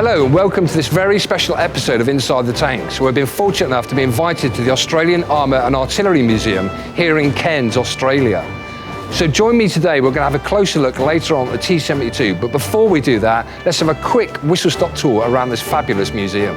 Hello and welcome to this very special episode of Inside the Tanks. We've been fortunate enough to be invited to the Australian Armour and Artillery Museum here in Cairns, Australia. So join me today, we're going to have a closer look later on at the T-72, but before we do that, let's have a quick whistle-stop tour around this fabulous museum.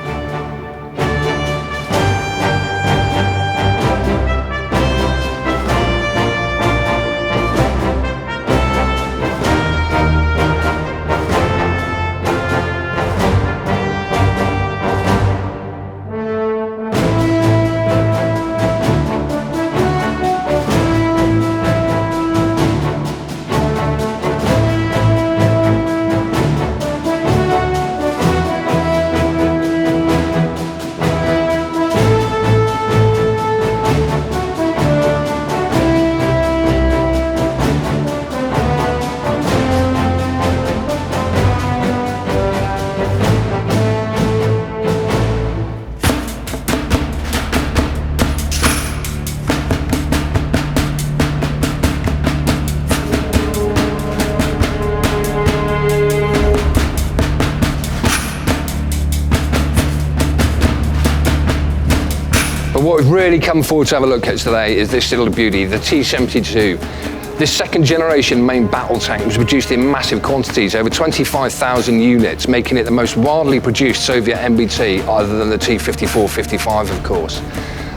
But what we've really come forward to have a look at today is this little beauty, the T-72. This second generation main battle tank was produced in massive quantities, over 25,000 units, making it the most widely produced Soviet MBT other than the T-54-55, of course.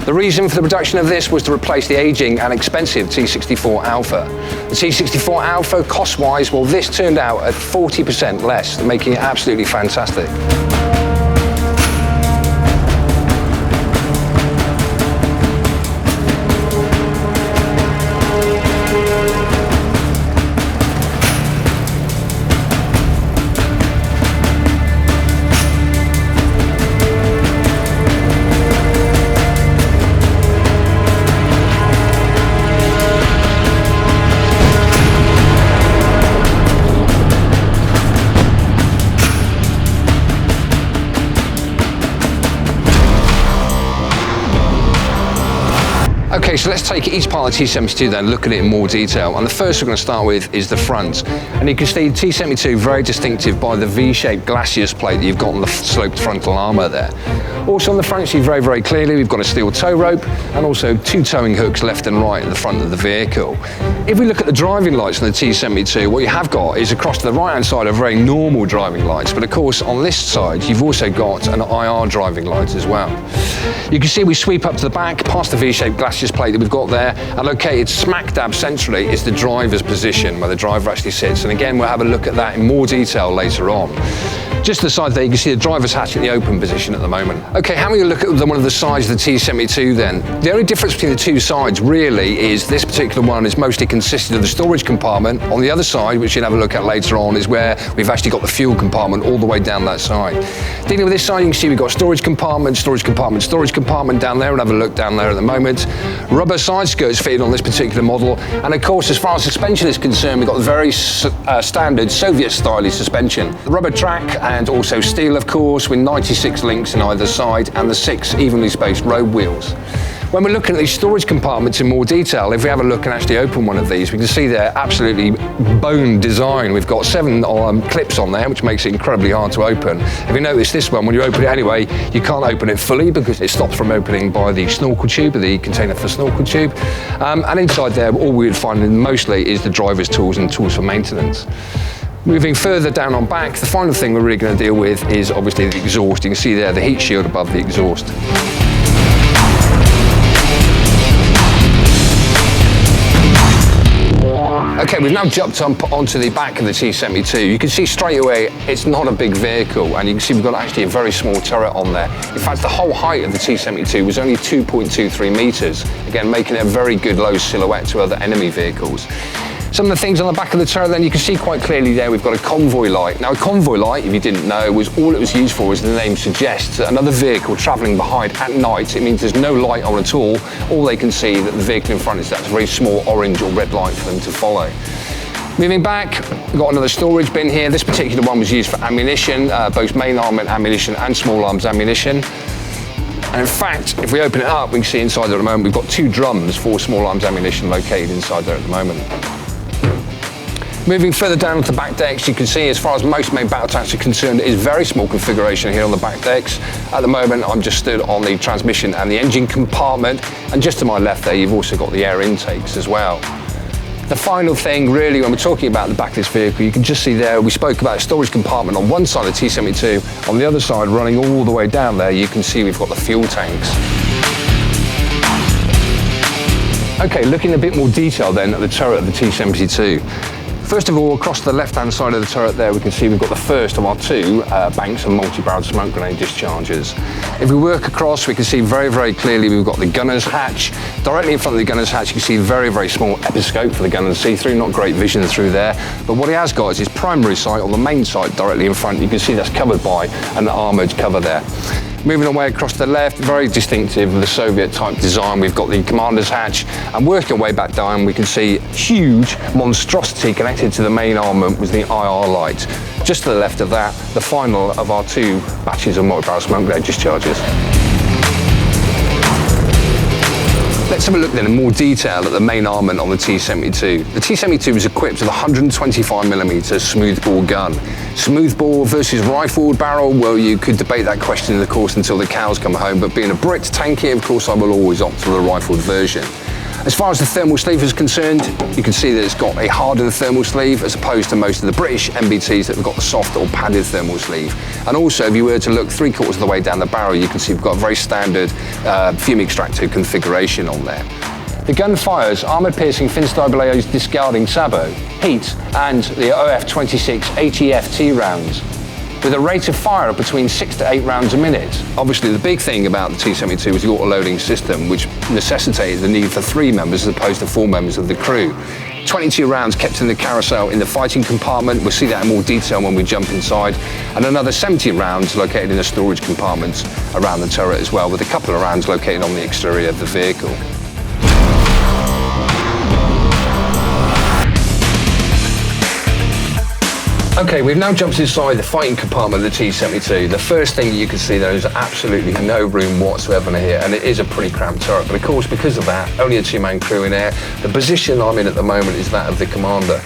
The reason for the production of this was to replace the aging and expensive T-64 Alpha. The T-64 Alpha, cost-wise, well, this turned out at 40% less, making it absolutely fantastic. Okay, so let's take each part of the T-72 then, look at it in more detail. And the first we're going to start with is the front. And you can see the T-72 very distinctive by the V-shaped glacis plate that you've got on the sloped frontal armour there. Also on the front, you see very, very clearly we've got a steel tow rope and also two towing hooks left and right at the front of the vehicle. If we look at the driving lights on the T-72, what you have got is across to the right-hand side are very normal driving lights, but of course on this side you've also got an IR driving light as well. You can see we sweep up to the back past the V-shaped glacis plate that we've got there, and located smack dab centrally is the driver's position where the driver actually sits, and again we'll have a look at that in more detail later on. Just to the side there you can see the driver's hatch in the open position at the moment. Okay, having a look at one of the sides of the T-72 then. The only difference between the two sides really is this particular one is mostly consisted of the storage compartment. On the other side, which you'll have a look at later on, is where we've actually got the fuel compartment all the way down that side. Dealing with this side, you can see we've got storage compartment, storage compartment, storage compartment down there, and have a look down there at the moment. Rubber side skirts fitted on this particular model, and of course as far as suspension is concerned, we've got the very standard Soviet style suspension. The rubber track and also steel of course, with 96 links in either side and the 6 evenly spaced road wheels. When we're looking at these storage compartments in more detail, if we have a look and actually open one of these, we can see they're absolutely bone design. We've got 7 clips on there, which makes it incredibly hard to open. If you notice this one, when you open it anyway, you can't open it fully because it stops from opening by the snorkel tube, or the container for snorkel tube. And inside there, all we would find mostly is the driver's tools and tools for maintenance. Moving further down on back, the final thing we're really going to deal with is obviously the exhaust. You can see there the heat shield above the exhaust. Okay, we've now jumped up onto the back of the T-72. You can see straight away it's not a big vehicle, and you can see we've got actually a very small turret on there. In fact, the whole height of the T-72 was only 2.23 metres, again making it a very good low silhouette to other enemy vehicles. Some of the things on the back of the turret then, you can see quite clearly there we've got a convoy light. Now a convoy light, if you didn't know, was all it was used for, as the name suggests, another vehicle travelling behind at night. It means there's no light on at all. All they can see that the vehicle in front is that very small orange or red light for them to follow. Moving back, we've got another storage bin here. This particular one was used for ammunition, both main armament ammunition and small arms ammunition. And in fact, if we open it up, we can see inside there at the moment, we've got 2 drums for small arms ammunition located inside there at the moment. Moving further down onto the back decks, you can see as far as most main battle tanks are concerned, it is very small configuration here on the back decks. At the moment, I'm just stood on the transmission and the engine compartment, and just to my left there, you've also got the air intakes as well. The final thing, really, when we're talking about the back of this vehicle, you can just see there, we spoke about a storage compartment on one side of the T-72. On the other side, running all the way down there, you can see we've got the fuel tanks. Okay, looking in a bit more detail then at the turret of the T-72. First of all, across the left-hand side of the turret there, we can see we've got the first of our two banks of multi-barreled smoke grenade dischargers. If we work across, we can see very, very clearly we've got the gunner's hatch. Directly in front of the gunner's hatch, you can see a very, very small episcope for the gunner to see through. Not great vision through there, but what he has got is his primary sight on the main sight directly in front. You can see that's covered by an armoured cover there. Moving away across the left, very distinctive with the Soviet type design, we've got the commander's hatch, and working our way back down we can see huge monstrosity connected to the main armament with the IR light. Just to the left of that, the final of our two batches of multi-barrel smoke grenade discharges. Let's have a look then in more detail at the main armament on the T-72. The T-72 is equipped with a 125mm smoothbore gun. Smoothbore versus rifled barrel, well, you could debate that question, of course, until the cows come home, but being a Brit tanky, of course, I will always opt for the rifled version. As far as the thermal sleeve is concerned, you can see that it's got a hardened thermal sleeve as opposed to most of the British MBTs that have got the soft or padded thermal sleeve. And also, if you were to look 3/4 of the way down the barrel, you can see we've got a very standard fume extractor configuration on there. The gun fires armoured-piercing Finstyle discarding sabot, heat, and the OF-26 ATF-T rounds, with a rate of fire of between 6 to 8 rounds a minute. Obviously, the big thing about the T-72 was the auto-loading system, which necessitated the need for 3 members as opposed to 4 members of the crew. 22 rounds kept in the carousel in the fighting compartment. We'll see that in more detail when we jump inside. And another 70 rounds located in the storage compartments around the turret as well, with a couple of rounds located on the exterior of the vehicle. Okay, we've now jumped inside the fighting compartment of the T-72. The first thing you can see there is absolutely no room whatsoever in here, and it is a pretty cramped turret. But of course, because of that, only a 2-man crew in here. The position I'm in at the moment is that of the commander.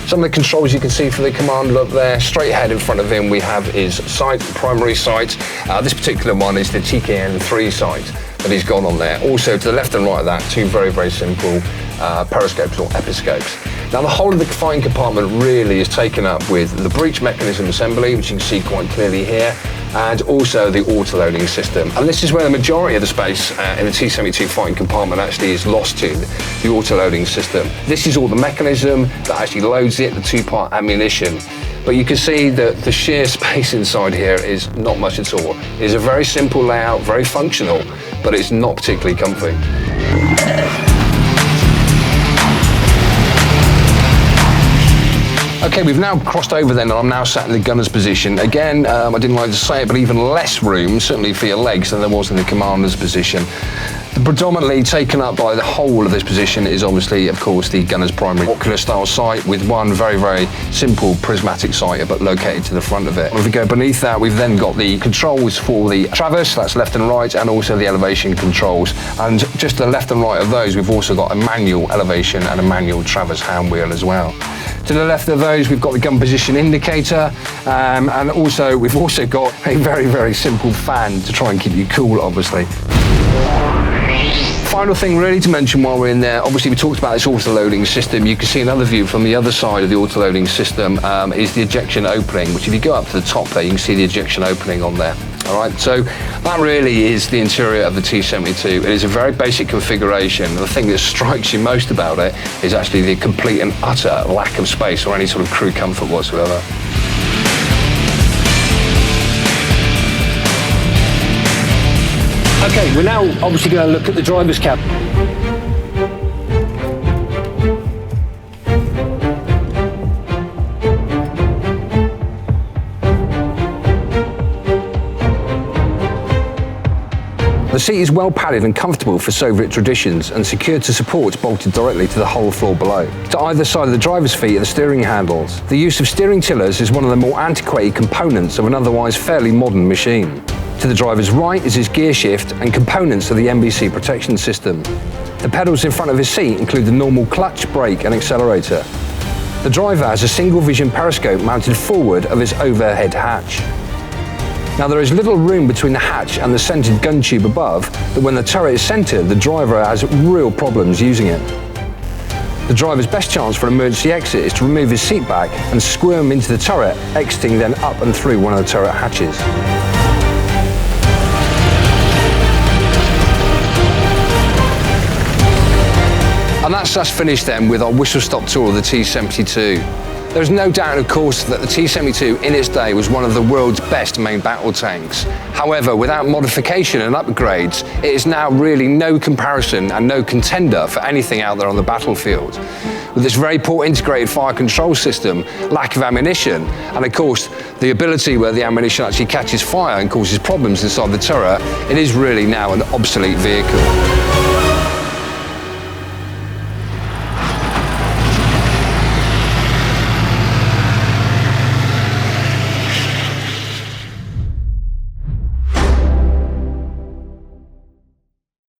Some of the controls you can see for the commander up there, straight ahead in front of him, we have his sight, primary sight. This particular one is the TKN-3 sight that he's got on there. Also, to the left and right of that, 2 very, very simple periscopes or episcopes. Now, the whole of the fighting compartment really is taken up with the breech mechanism assembly, which you can see quite clearly here, and also the auto-loading system. And this is where the majority of the space in the T-72 fighting compartment actually is lost to, the auto-loading system. This is all the mechanism that actually loads it, the 2-part ammunition. But you can see that the sheer space inside here is not much at all. It is a very simple layout, very functional, but it's not particularly comfy. Okay, we've now crossed over then, and I'm now sat in the gunner's position. Again, I didn't like to say it, but even less room, certainly for your legs, than there was in the commander's position. Predominantly taken up by the whole of this position is obviously, of course, the gunner's primary ocular style sight, with one very, very simple prismatic sight but located to the front of it. If we go beneath that, we've then got the controls for the traverse, that's left and right, and also the elevation controls. And just to the left and right of those, we've also got a manual elevation and a manual traverse hand wheel as well. To the left of those, we've got the gun position indicator, and also we've also got a very, very simple fan to try and keep you cool, obviously. Final thing really to mention while we're in there, obviously we talked about this auto-loading system. You can see another view from the other side of the auto-loading system is the ejection opening, which if you go up to the top there, you can see the ejection opening on there. All right, so that really is the interior of the T-72. It is a very basic configuration. The thing that strikes you most about it is actually the complete and utter lack of space or any sort of crew comfort whatsoever. Okay, we're now obviously going to look at the driver's cabin. The seat is well padded and comfortable for Soviet traditions and secured to supports bolted directly to the whole floor below. To either side of the driver's feet are the steering handles. The use of steering tillers is one of the more antiquated components of an otherwise fairly modern machine. To the driver's right is his gear shift and components of the NBC protection system. The pedals in front of his seat include the normal clutch, brake and accelerator. The driver has a single vision periscope mounted forward of its overhead hatch. Now there is little room between the hatch and the centered gun tube above that when the turret is centered, the driver has real problems using it. The driver's best chance for an emergency exit is to remove his seat back and squirm into the turret, exiting then up and through one of the turret hatches. And that's us finished then with our whistle-stop tour of the T-72. There's no doubt, of course, that the T-72 in its day was one of the world's best main battle tanks. However, without modification and upgrades, it is now really no comparison and no contender for anything out there on the battlefield. With this very poor integrated fire control system, lack of ammunition, and of course, the ability where the ammunition actually catches fire and causes problems inside the turret, it is really now an obsolete vehicle.